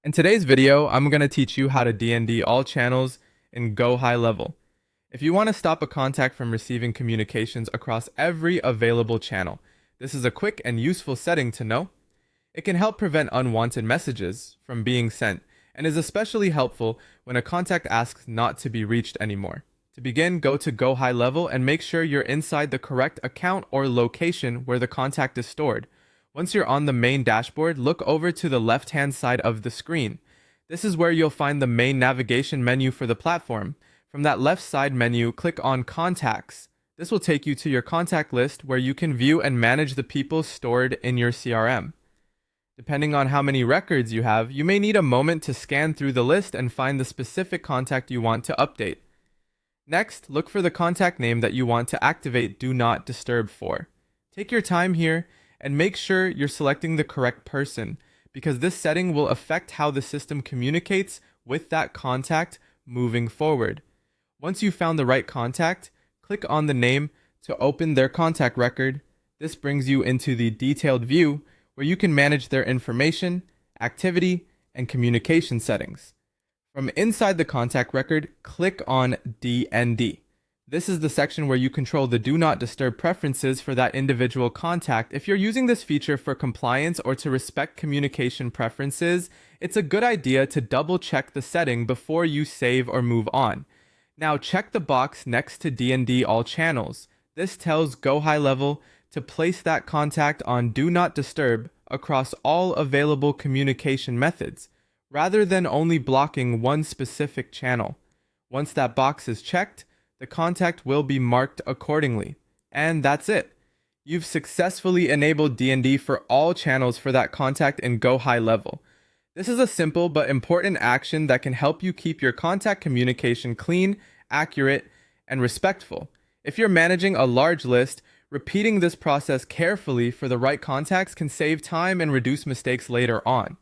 In today's video, I'm going to teach you how to DND all channels in Gohighlevel. If you want to stop a contact from receiving communications across every available channel, this is a quick and useful setting to know. It can help prevent unwanted messages from being sent and is especially helpful when a contact asks not to be reached anymore. To begin, go to Gohighlevel and make sure you're inside the correct account or location where the contact is stored. Once you're on the main dashboard, look over to the left-hand side of the screen. This is where you'll find the main navigation menu for the platform. From that left side menu, click on Contacts. This will take you to your contact list where you can view and manage the people stored in your CRM. Depending on how many records you have, you may need a moment to scan through the list and find the specific contact you want to update. Next, look for the contact name that you want to activate Do Not Disturb for. Take your time here and make sure you're selecting the correct person, because this setting will affect how the system communicates with that contact moving forward. Once you've found the right contact, click on the name to open their contact record. This brings you into the detailed view where you can manage their information, activity, and communication settings. From inside the contact record, click on DND. This is the section where you control the Do Not Disturb preferences for that individual contact. If you're using this feature for compliance or to respect communication preferences, it's a good idea to double check the setting before you save or move on. Now check the box next to DND All Channels. This tells Gohighlevel to place that contact on Do Not Disturb across all available communication methods, rather than only blocking one specific channel. Once that box is checked, the contact will be marked accordingly. And that's it. You've successfully enabled DND for all channels for that contact in Gohighlevel. This is a simple but important action that can help you keep your contact communication clean, accurate, and respectful. If you're managing a large list, repeating this process carefully for the right contacts can save time and reduce mistakes later on.